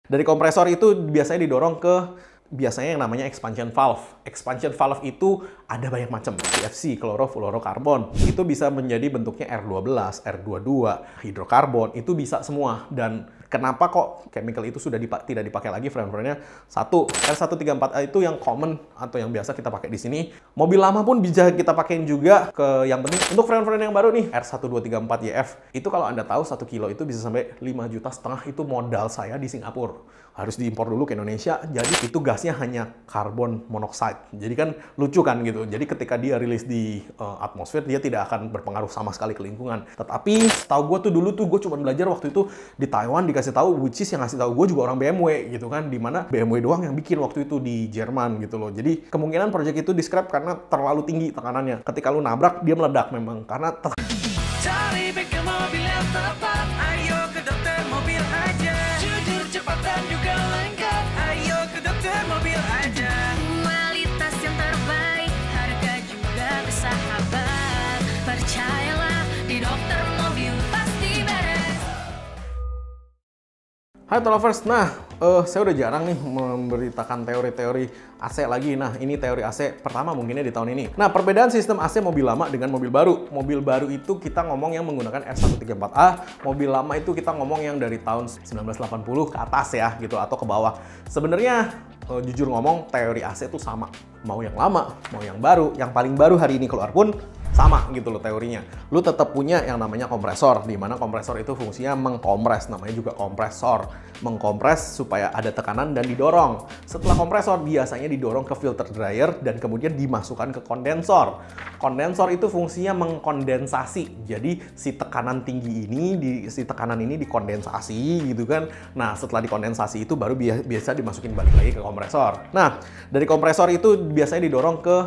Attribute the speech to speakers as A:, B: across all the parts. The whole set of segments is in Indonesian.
A: Dari kompresor itu biasanya didorong ke yang namanya expansion valve. Expansion valve itu ada banyak macam, CFC, klorofluorokarbon. Itu bisa menjadi bentuknya R12, R22, hidrokarbon, itu bisa semua. Dan kenapa kok chemical itu sudah tidak dipakai lagi freon-freonnya? Satu, R134A itu yang common atau yang biasa kita pakai di sini. Mobil lama pun bisa kita pakein juga ke yang penting. Untuk freon-freon yang baru nih, R1234YF, itu kalau Anda tahu 1 kilo itu bisa sampai 5,5 juta, itu modal saya di Singapura. Harus diimpor dulu ke Indonesia, jadi itu gasnya hanya karbon monoksida. Jadi kan lucu kan gitu. Jadi ketika dia rilis di atmosfer, dia tidak akan berpengaruh sama sekali ke lingkungan. Tetapi setahu gue tuh dulu tuh gue cuma belajar waktu itu di Taiwan dikasih tahu, which is yang ngasih tahu gue juga orang BMW gitu kan, dimana BMW doang yang bikin waktu itu di Jerman gitu loh. Jadi kemungkinan proyek itu di-scrap karena terlalu tinggi tekanannya. Ketika lu nabrak dia meledak memang karena
B: cari bengkel mobil yang tepat, ayo ke dokter mobil aja. Jujur, cepat dan juga lengkap, ayo ke dokter mobil aja. Kualitas yang terbaik, harga juga bersahabat. Percayalah, di dokter mobil pasti beres.
A: Hai Lovers, nah saya udah jarang nih memberitakan teori-teori AC lagi. Nah ini teori AC pertama mungkinnya di tahun ini. Nah perbedaan sistem AC mobil lama dengan mobil baru. Mobil baru itu kita ngomong yang menggunakan R134A. Mobil lama itu kita ngomong yang dari tahun 1980 ke atas ya gitu atau ke bawah. Sebenarnya jujur ngomong teori AC itu sama. Mau yang lama, mau yang baru. Yang paling baru hari ini keluar pun sama gitu loh teorinya. Lu tetap punya yang namanya kompresor, di mana kompresor itu fungsinya mengkompres, namanya juga kompresor. Mengkompres supaya ada tekanan dan didorong. Setelah kompresor biasanya didorong ke filter dryer dan kemudian dimasukkan ke kondensor. Kondensor itu fungsinya mengkondensasi. Jadi si tekanan tinggi ini, si tekanan ini dikondensasi gitu kan. Nah setelah dikondensasi itu baru biasa dimasukin balik lagi ke kompresor. Nah dari kompresor itu biasanya didorong ke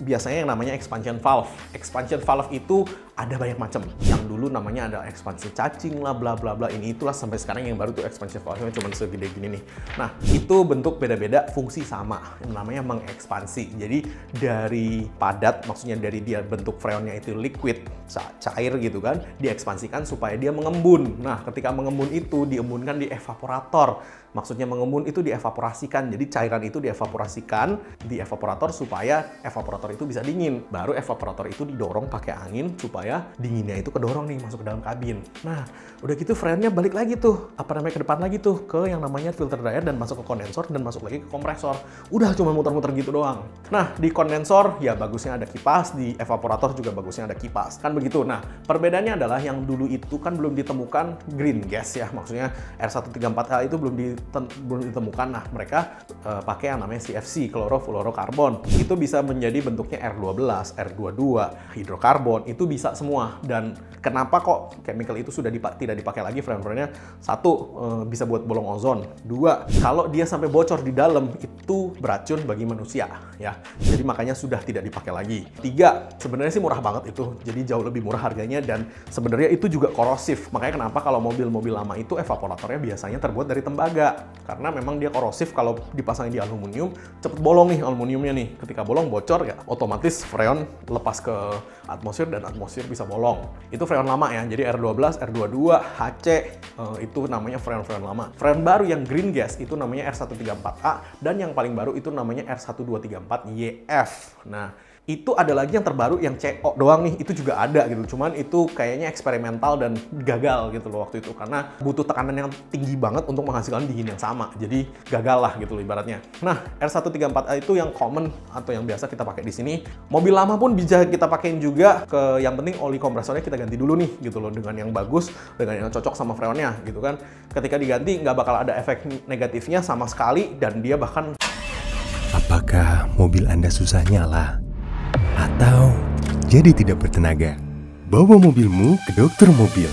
A: yang namanya expansion valve. Expansion valve itu ada banyak macam. Yang dulu namanya ada ekspansi cacing lah, bla bla bla. Ini itulah sampai sekarang yang baru tuh expansion valve-nya cuma segede gini nih. Nah, itu bentuk beda-beda, fungsi sama. Yang namanya mengekspansi. Jadi dari padat, maksudnya dari dia bentuk freonnya itu liquid, cair gitu kan, diekspansikan supaya dia mengembun. Nah, ketika mengembun itu diembunkan di evaporator. Maksudnya mengembun itu dievaporasikan. Jadi cairan itu dievaporasikan di evaporator supaya evaporator itu bisa dingin. Baru evaporator itu didorong pakai angin supaya dinginnya itu kedorong nih masuk ke dalam kabin. Nah, udah gitu freonnya balik lagi tuh, ke depan lagi tuh ke yang namanya filter dryer dan masuk ke kondensor dan masuk lagi ke kompresor. Udah cuma muter-muter gitu doang. Nah, di kondensor ya bagusnya ada kipas, di evaporator juga bagusnya ada kipas. Kan begitu. Nah, perbedaannya adalah yang dulu itu kan belum ditemukan green gas ya. Maksudnya R134A itu belum ditemukan. Nah, mereka pakai yang namanya CFC, klorofluorokarbon. Itu bisa menjadi bentuknya R12, R22, hidrokarbon, itu bisa semua. Dan kenapa kok chemical itu sudah tidak dipakai lagi freon-freonnya? Satu, bisa buat bolong ozon. Dua, kalau dia sampai bocor di dalam, itu beracun bagi manusia ya. Jadi makanya sudah tidak dipakai lagi. Tiga, sebenarnya sih murah banget itu. Jadi jauh lebih murah harganya dan sebenarnya itu juga korosif. Makanya kenapa kalau mobil-mobil lama itu evaporatornya biasanya terbuat dari tembaga. Karena memang dia korosif, kalau dipasangin di aluminium, cepet bolong nih aluminiumnya nih. Ketika bolong, bocor ya, otomatis freon lepas ke atmosfer dan atmosfer bisa bolong. Itu freon lama ya, jadi R12, R22, HC, itu namanya freon-freon lama. Freon baru yang green gas itu namanya R134A, dan yang paling baru itu namanya R1234YF. Nah, itu ada lagi yang terbaru yang CO doang nih, itu juga ada gitu. Cuman itu kayaknya eksperimental dan gagal gitu loh waktu itu karena butuh tekanan yang tinggi banget untuk menghasilkan dingin yang sama. Jadi gagal lah gitu loh ibaratnya. Nah, R134A itu yang common atau yang biasa kita pakai di sini. Mobil lama pun bisa kita pakein juga ke yang penting oli kompresornya kita ganti dulu nih gitu loh dengan yang bagus, dengan yang cocok sama freonnya gitu kan. Ketika diganti nggak bakal ada efek negatifnya sama sekali dan dia bahkan.
C: Apakah mobil Anda susah nyala? Atau jadi tidak bertenaga? Bawa mobilmu ke dokter mobil.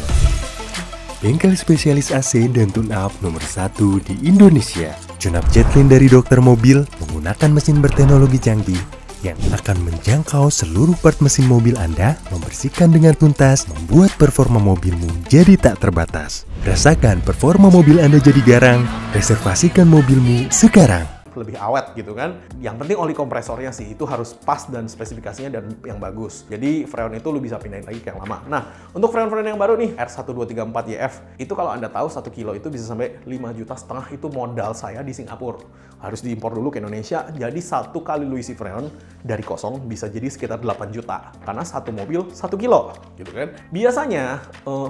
C: Bengkel spesialis AC dan tune-up nomor 1 di Indonesia. Tune-up Jetlin dari dokter mobil menggunakan mesin berteknologi canggih yang akan menjangkau seluruh part mesin mobil Anda, membersihkan dengan tuntas, membuat performa mobilmu jadi tak terbatas. Rasakan performa mobil Anda jadi garang, reservasikan mobilmu sekarang.
A: lebih awet gitu kan. Yang penting oli kompresornya sih itu harus pas dan spesifikasinya dan yang bagus. Jadi Freon itu lu bisa pindahin lagi ke yang lama. Nah, untuk Freon-Freon yang baru nih R1234YF itu kalau Anda tahu 1 kilo itu bisa sampai 5,5 juta itu modal saya di Singapura. Harus diimpor dulu ke Indonesia. Jadi 1 kali lu isi Freon dari kosong bisa jadi sekitar 8 juta karena satu mobil 1 kilo gitu kan. Biasanya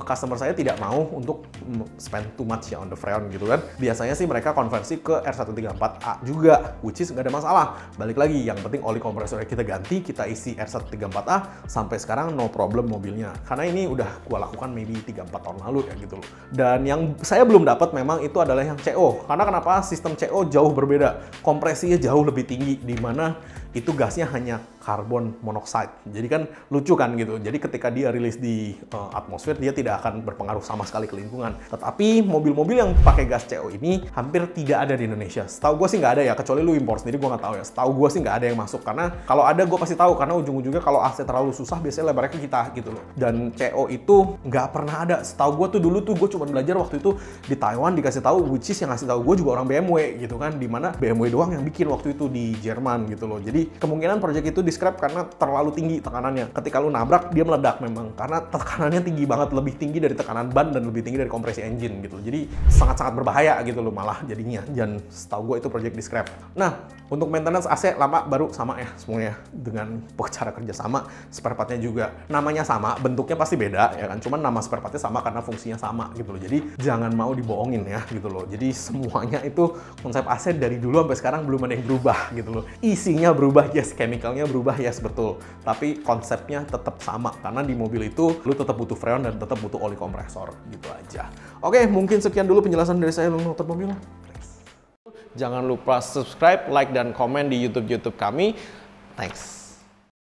A: customer saya tidak mau untuk spend too much ya on the Freon gitu kan. Biasanya sih mereka konversi ke R134A juga, which is nggak ada masalah. Balik lagi, yang penting oli kompresornya kita ganti, kita isi R134A, sampai sekarang no problem mobilnya. Karena ini udah gua lakukan maybe 3-4 tahun lalu ya gitu loh. Dan yang saya belum dapat memang itu adalah yang CO. Karena kenapa? Sistem CO jauh berbeda. Kompresinya jauh lebih tinggi, di mana itu gasnya hanya karbon monoksida. Jadi kan lucu kan gitu. Jadi ketika dia rilis di atmosfer, dia tidak akan berpengaruh sama sekali ke lingkungan. Tetapi mobil-mobil yang pakai gas CO ini hampir tidak ada di Indonesia. Setahu gue sih nggak ada ya, kecuali lu impor sendiri, gue nggak tahu ya. Setahu gue sih nggak ada yang masuk, karena kalau ada gue pasti tahu, karena ujung-ujungnya kalau AC terlalu susah biasanya lebarnya ke kita gitu loh. Dan CO itu nggak pernah ada. Setahu gue tuh dulu tuh gue cuma belajar waktu itu di Taiwan, dikasih tahu, which is yang ngasih tahu gue juga orang BMW gitu kan, dimana BMW doang yang bikin waktu itu di Jerman gitu loh. Jadi kemungkinan project itu di scrap karena terlalu tinggi tekanannya. Ketika lu nabrak, dia meledak memang. Karena tekanannya tinggi banget, lebih tinggi dari tekanan ban dan lebih tinggi dari kompresi engine gitu. Jadi sangat-sangat berbahaya gitu loh malah jadinya. Dan setahu gue itu project di scrap. Nah, untuk maintenance AC lama baru sama ya semuanya. Dengan cara kerja sama, spare partnya juga. Namanya sama, bentuknya pasti beda ya kan. Cuman nama spare partnya sama karena fungsinya sama gitu loh. Jadi jangan mau dibohongin ya gitu loh. Jadi semuanya itu konsep AC dari dulu sampai sekarang belum ada yang berubah gitu loh. Isinya berubah, yes, chemicalnya berubah, yes, betul. Tapi konsepnya tetap sama, karena di mobil itu lu tetap butuh Freon dan tetap butuh oli kompresor, gitu aja. Oke, mungkin sekian dulu penjelasan dari saya, Motor Mobil. Jangan lupa subscribe, like, dan komen di YouTube kami. Thanks.